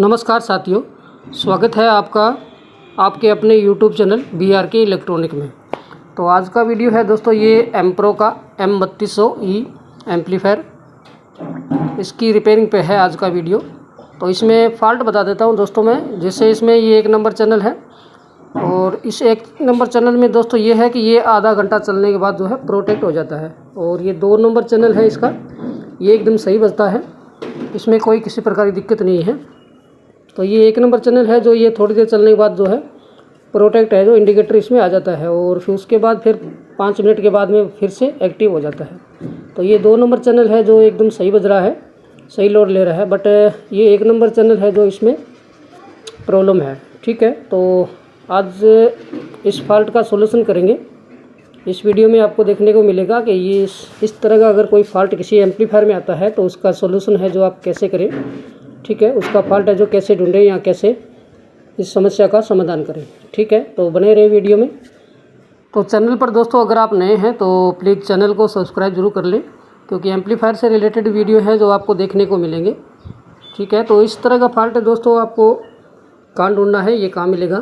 नमस्कार साथियों, स्वागत है आपका आपके अपने YouTube चैनल BRK इलेक्ट्रॉनिक में। तो आज का वीडियो है दोस्तों ये एम्प्रो का M3200E एम्पलीफायर, इसकी रिपेयरिंग पे है आज का वीडियो। तो इसमें फ़ॉल्ट बता देता हूँ दोस्तों मैं। जैसे इसमें ये 1 नंबर चैनल है और इस 1 नंबर चैनल में दोस्तों ये है कि ये आधा घंटा चलने के बाद जो है प्रोटेक्ट हो जाता है। और ये 2 नंबर चैनल है इसका, ये एकदम सही बजता है, इसमें कोई किसी प्रकार की दिक्कत नहीं है। तो ये 1 नंबर चैनल है जो ये थोड़ी देर चलने के बाद जो है प्रोटेक्ट है, जो इंडिकेटर इसमें आ जाता है और फिर उसके बाद फिर 5 मिनट के बाद में फिर से एक्टिव हो जाता है। तो ये 2 नंबर चैनल है जो एकदम सही बज रहा है, सही लोड ले रहा है। बट ये 1 नंबर चैनल है जो इसमें प्रॉब्लम है। ठीक है, तो आज इस फॉल्ट का सोल्यूशन करेंगे। इस वीडियो में आपको देखने को मिलेगा कि ये इस तरह का अगर कोई फॉल्ट किसी एम्पलीफायर में आता है तो उसका सोल्यूशन है जो आप कैसे करें। ठीक है, उसका फॉल्ट है जो कैसे ढूंढें या कैसे इस समस्या का समाधान करें। ठीक है, तो बने रहे वीडियो में। तो चैनल पर दोस्तों अगर आप नए हैं तो प्लीज़ चैनल को सब्सक्राइब जरूर कर लें, क्योंकि एम्पलीफायर से रिलेटेड वीडियो है जो आपको देखने को मिलेंगे। ठीक है, तो इस तरह का फॉल्ट है दोस्तों, आपको कहाँ ढूंढना है, ये कहाँ मिलेगा।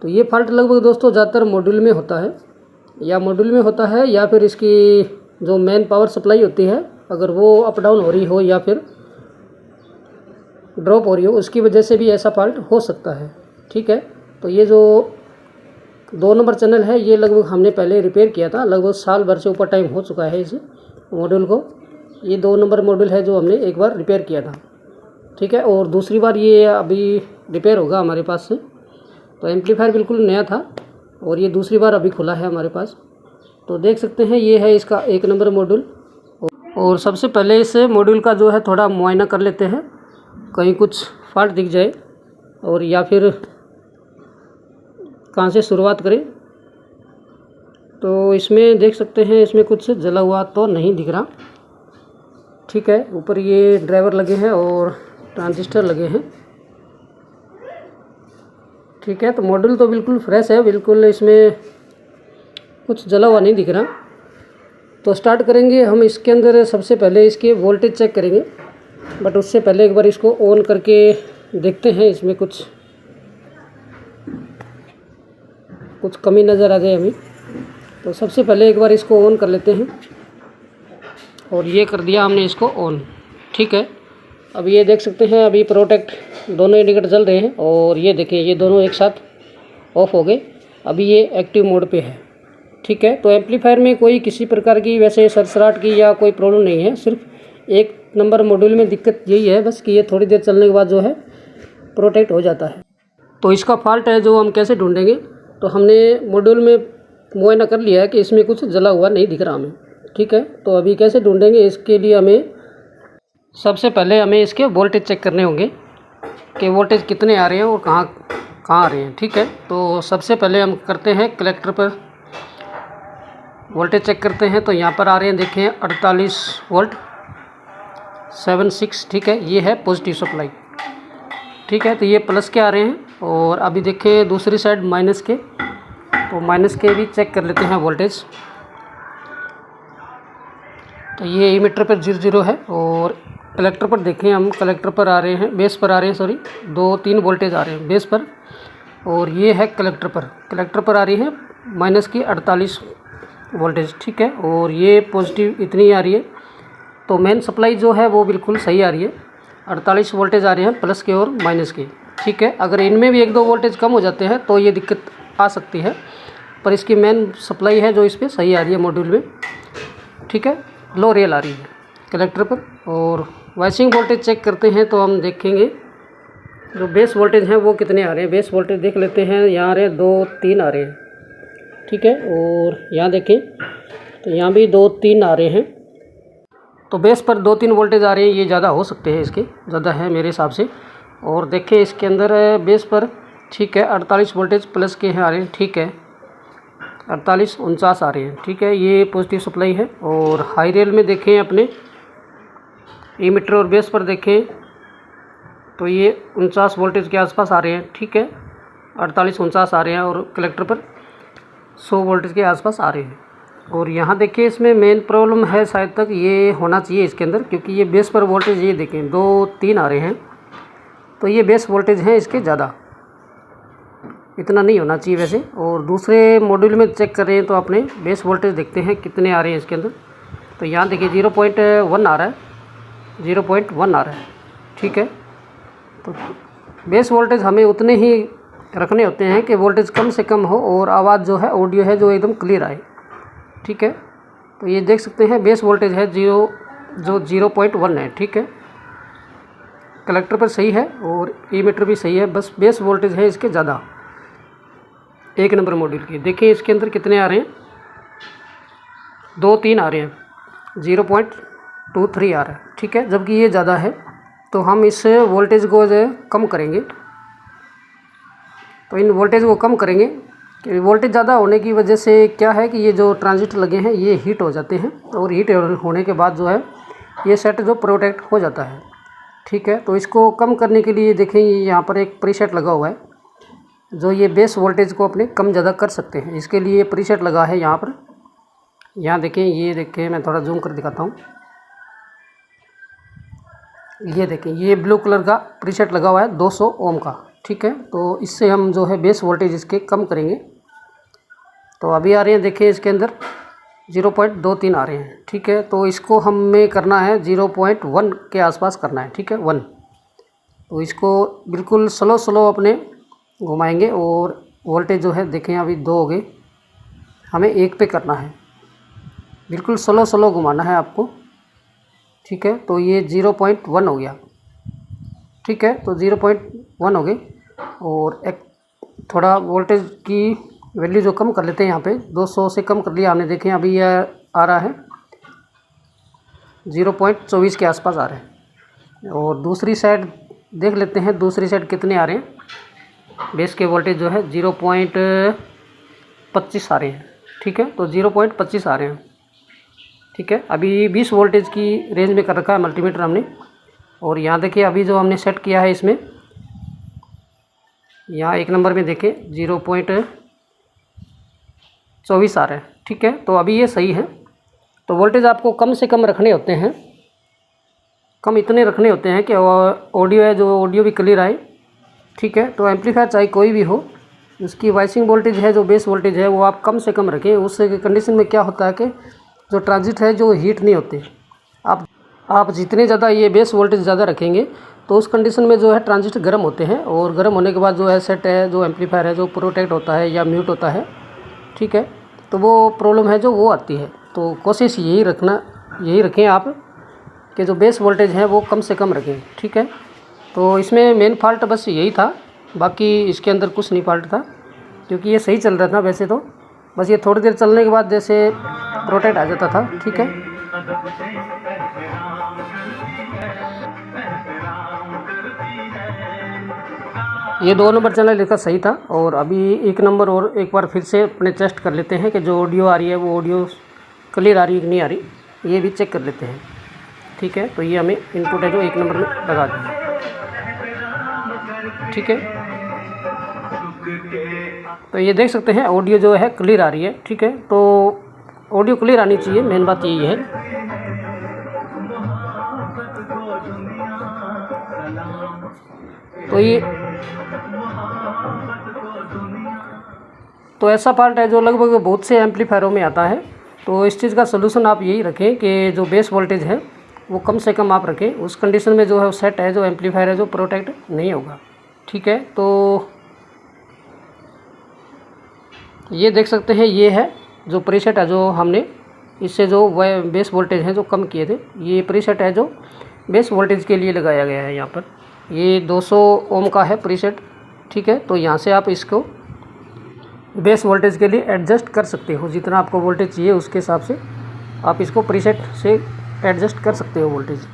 तो ये फॉल्ट लगभग दोस्तों ज़्यादातर मॉड्यूल में होता है, या फिर इसकी जो मेन पावर सप्लाई होती है अगर वो अप डाउन हो रही हो या फिर ड्रॉप हो रही हो, उसकी वजह से भी ऐसा फॉल्ट हो सकता है। ठीक है, तो ये जो 2 नंबर चैनल है ये लगभग हमने पहले रिपेयर किया था, लगभग साल भर से ऊपर टाइम हो चुका है इस मॉड्यूल को। ये 2 नंबर मॉड्यूल है जो हमने एक बार रिपेयर किया था। ठीक है, और दूसरी बार ये अभी रिपेयर होगा हमारे पास से। तो एम्पलीफायर बिल्कुल नया था और ये दूसरी बार अभी खुला है हमारे पास। तो देख सकते हैं ये है इसका 1 नंबर मॉड्यूल। और सबसे पहले इस मॉड्यूल का जो है थोड़ा मुआयना कर लेते हैं, कहीं कुछ फॉल्ट दिख जाए और या फिर कहाँ से शुरुआत करें। तो इसमें देख सकते हैं इसमें कुछ जला हुआ तो नहीं दिख रहा। ठीक है, ऊपर ये ड्राइवर लगे हैं और ट्रांजिस्टर लगे हैं। ठीक है, तो मॉड्यूल तो बिल्कुल फ्रेश है, बिल्कुल इसमें कुछ जला हुआ नहीं दिख रहा। तो स्टार्ट करेंगे हम इसके अंदर। सबसे पहले इसके वोल्टेज चेक करेंगे, बट उससे पहले एक बार इसको ऑन करके देखते हैं इसमें कुछ कमी नज़र आ जाए हमें। तो सबसे पहले एक बार इसको ऑन कर लेते हैं और ये कर दिया हमने इसको ऑन। ठीक है, अब ये देख सकते हैं अभी प्रोटेक्ट दोनों इंडिकेटर जल रहे हैं और ये देखें ये दोनों एक साथ ऑफ हो गए। अभी ये एक्टिव मोड पे है। ठीक है, तो एम्पलीफायर में कोई किसी प्रकार की वैसे सरसराहट की या कोई प्रॉब्लम नहीं है, सिर्फ 1 नंबर मॉड्यूल में दिक्कत यही है बस कि ये थोड़ी देर चलने के बाद जो है प्रोटेक्ट हो जाता है। तो इसका फॉल्ट है जो हम कैसे ढूंढेंगे। तो हमने मॉड्यूल में मुआयना कर लिया है कि इसमें कुछ जला हुआ नहीं दिख रहा हमें। ठीक है, तो अभी कैसे ढूंढेंगे, इसके लिए हमें सबसे पहले हमें इसके वोल्टेज चेक करने होंगे कि वोल्टेज कितने आ रहे हैं और कहाँ आ रहे हैं। ठीक है, तो सबसे पहले हम करते हैं कलेक्टर पर वोल्टेज चेक करते हैं। तो यहाँ पर आ रहे हैं, देखें 48 वोल्ट 76। ठीक है, ये है पॉजिटिव सप्लाई। ठीक है, तो ये प्लस के आ रहे हैं और अभी देखें दूसरी साइड माइनस के, तो माइनस के भी चेक कर लेते हैं वोल्टेज। तो ये एमीटर पर 0 है और कलेक्टर पर देखें हम, कलेक्टर पर आ रहे हैं, बेस पर आ रहे हैं, सॉरी 2-3 वोल्टेज आ रहे हैं बेस पर। और ये है कलेक्टर पर आ रही है माइनस की 48 वोल्टेज। ठीक है, और ये पॉजिटिव इतनी आ रही है। तो मेन सप्लाई जो है वो बिल्कुल सही आ रही है, 48 वोल्टेज आ रहे हैं प्लस के और माइनस के। ठीक है, अगर इनमें भी 1-2 वोल्टेज कम हो जाते हैं तो ये दिक्कत आ सकती है, पर इसकी मेन सप्लाई है जो इस पर सही आ रही है मॉड्यूल में। ठीक है, लो रियल आ रही है कलेक्टर पर। और वाइसिंग वोल्टेज चेक करते हैं तो हम देखेंगे जो बेस वोल्टेज हैं वो कितने आ रहे हैं। बेस वोल्टेज देख लेते हैं, यहाँ आ रहे हैं 2-3 आ रहे हैं। ठीक है, और यहाँ देखें तो यहाँ भी 2-3 आ रहे हैं। तो बेस पर 2-3 वोल्टेज आ रहे हैं, ये ज़्यादा हो सकते हैं, इसके ज़्यादा है मेरे हिसाब से। और देखें इसके अंदर बेस पर ठीक है 48 वोल्टेज प्लस के हैं आ रहे हैं। ठीक है, 48-49 आ रहे हैं। ठीक है, ये पॉजिटिव सप्लाई है। और हाई रेल में देखें अपने एमीटर और बेस पर देखें तो ये 49 वोल्टेज के आसपास आ रहे हैं। ठीक है, 48-49 आ रहे हैं और कलेक्टर पर 100 वोल्टेज के आसपास आ रहे हैं। और यहाँ देखिए इसमें मेन प्रॉब्लम है, शायद तक ये होना चाहिए इसके अंदर, क्योंकि ये बेस पर वोल्टेज ये देखें 2-3 आ रहे हैं तो ये बेस वोल्टेज है इसके ज़्यादा, इतना नहीं होना चाहिए वैसे। और दूसरे मॉड्यूल में चेक कर रहे हैं तो अपने बेस वोल्टेज देखते हैं कितने आ रहे हैं इसके अंदर। तो यहाँ देखिए 0.1 आ रहा है, 0.1 आ रहा है, ठीक है। तो बेस वोल्टेज हमें उतने ही रखने होते हैं कि वोल्टेज कम से कम हो और आवाज़ जो है ऑडियो है जो एकदम क्लियर आए, ठीक है। तो ये देख सकते हैं बेस वोल्टेज है 0.1 है, ठीक है। कलेक्टर पर सही है और एमीटर भी सही है, बस बेस वोल्टेज है इसके ज़्यादा 1 नंबर मॉड्यूल की। देखिए इसके अंदर कितने आ रहे हैं, 2-3 आ रहे हैं, 0.23 आ रहा है, ठीक है। जबकि ये ज़्यादा है तो हम इस वोल्टेज को जो है कम करेंगे। तो इन वोल्टेज को कम करेंगे कि वोल्टेज ज़्यादा होने की वजह से क्या है कि ये जो ट्रांजिस्टर लगे हैं ये हीट हो जाते हैं और हीट होने के बाद जो है ये सेट जो प्रोटेक्ट हो जाता है, ठीक है। तो इसको कम करने के लिए देखें यहाँ पर एक प्रीसेट लगा हुआ है जो ये बेस वोल्टेज को अपने कम ज़्यादा कर सकते हैं। इसके लिए प्रीसेट लगा है यहाँ पर, यहाँ देखें, ये देखें, मैं थोड़ा जूम कर दिखाता हूँ। ये देखें ये ब्लू कलर का प्रीसेट लगा हुआ है 200 ओम का, ठीक है। तो इससे हम जो है बेस वोल्टेज इसके कम करेंगे। तो अभी आ रहे हैं, देखिए इसके अंदर 0.23 आ रहे हैं, ठीक है। तो इसको हमें करना है 0.1 के आसपास करना है, ठीक है, 1। तो इसको बिल्कुल स्लो अपने घुमाएंगे और वोल्टेज जो है देखें अभी 2 हो गए, हमें 1 पे करना है, बिल्कुल स्लो घुमाना है आपको, ठीक है। तो ये 0.1 हो गया, ठीक है। तो 0.1 हो गए और एक थोड़ा वोल्टेज की वैल्यू जो कम कर लेते हैं, यहाँ पे 200 से कम कर लिया हमने। देखें अभी यह आ रहा है 0.24 के आसपास आ रहे हैं। और दूसरी साइड देख लेते हैं, दूसरी साइड कितने आ रहे हैं। बेस के वोल्टेज जो है 0.25 आ रहे हैं, ठीक है। तो 0.25 आ रहे हैं, ठीक है। अभी 20 वोल्टेज की रेंज में कर रखा है मल्टीमीटर हमने। और यहाँ देखिए अभी जो हमने सेट किया है इसमें, यहाँ 1 नंबर में देखें 0.24 आ रहा है, ठीक है। तो अभी ये सही है। तो वोल्टेज आपको कम से कम रखने होते हैं, कम इतने रखने होते हैं कि ऑडियो है जो ऑडियो भी क्लियर आए, ठीक है। तो एम्पलीफायर चाहे कोई भी हो, उसकी वाइसिंग वोल्टेज है जो बेस वोल्टेज है वो आप कम से कम रखें। उस कंडीशन में क्या होता है कि जो ट्रांजिट है जो हीट नहीं होते। आप जितने ज़्यादा ये बेस वोल्टेज ज़्यादा रखेंगे तो उस कंडीशन में जो है ट्रांजिस्टर गर्म होते हैं और गर्म होने के बाद जो है सेट है जो एम्पलीफायर है जो प्रोटेक्ट होता है या म्यूट होता है, ठीक है। तो वो प्रॉब्लम है जो वो आती है। तो कोशिश यही रखें आप कि जो बेस वोल्टेज है वो कम से कम रखें, ठीक है। तो इसमें मेन फॉल्ट बस यही था, बाकी इसके अंदर कुछ नहीं फॉल्ट था क्योंकि ये सही चल रहा था वैसे तो। बस ये थोड़ी देर चलने के बाद जैसे प्रोटेक्ट आ जाता था, ठीक है। ये 2 नंबर चैनल इसका सही था। और अभी 1 नंबर और एक बार फिर से अपने टेस्ट कर लेते हैं कि जो ऑडियो आ रही है वो ऑडियो क्लियर आ रही है कि नहीं आ रही, ये भी चेक कर लेते हैं, ठीक है। तो ये हमें इनपुट है जो 1 नंबर में लगा दें, ठीक है। तो ये देख सकते हैं ऑडियो जो है क्लियर आ रही है, ठीक है। तो ऑडियो क्लियर आनी चाहिए, मेन बात यही है। तो ऐसा पार्ट है जो लगभग बहुत से एम्पलीफायरों में आता है। तो इस चीज़ का सलूशन आप यही रखें कि जो बेस वोल्टेज है वो कम से कम आप रखें। उस कंडीशन में जो है सेट है जो एम्पलीफायर है जो प्रोटेक्ट नहीं होगा, ठीक है। तो ये देख सकते हैं, ये है जो प्रीसेट है जो हमने इससे जो बेस वोल्टेज है जो कम किए थे। ये प्रीसेट है जो बेस वोल्टेज के लिए लगाया गया है। यहाँ पर ये 200 ओम का है प्रीसेट, ठीक है। तो यहाँ से आप इसको बेस वोल्टेज के लिए एडजस्ट कर सकते हो, जितना आपको वोल्टेज चाहिए उसके हिसाब से आप इसको प्रीसेट से एडजस्ट कर सकते हो वोल्टेज।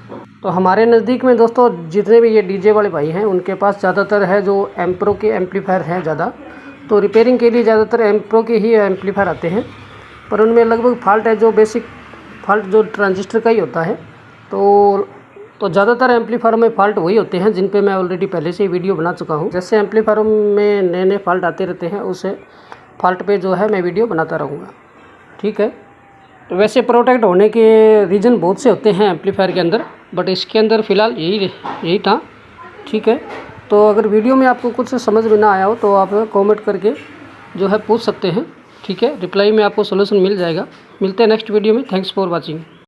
तो हमारे नज़दीक में दोस्तों जितने भी ये डीजे वाले भाई हैं उनके पास ज़्यादातर है जो एम्प्रो के एम्पलीफायर हैं ज़्यादा। तो रिपेयरिंग के लिए ज़्यादातर एम्प्रो के ही एम्पलीफायर आते हैं, पर उनमें लगभग फॉल्ट है जो बेसिक फॉल्ट जो ट्रांजिस्टर का ही होता है। तो ज़्यादातर एम्पलीफायरों में फ़ॉल्ट वही होते हैं जिन पे मैं ऑलरेडी पहले से ही वीडियो बना चुका हूँ। जैसे एम्पलीफायरों में नए फ़ॉल्ट आते रहते हैं, उस फॉल्ट पे जो है मैं वीडियो बनाता रहूँगा, ठीक है। तो वैसे प्रोटेक्ट होने के रीज़न बहुत से होते हैं एम्पलीफायर के अंदर, बट इसके अंदर फ़िलहाल यही था, ठीक है। तो अगर वीडियो में आपको कुछ समझ में ना आया हो तो आप कमेंट करके जो है पूछ सकते हैं, ठीक है। रिप्लाई में आपको सोल्यूशन मिल जाएगा। मिलते हैं नेक्स्ट वीडियो में। Thanks for watching.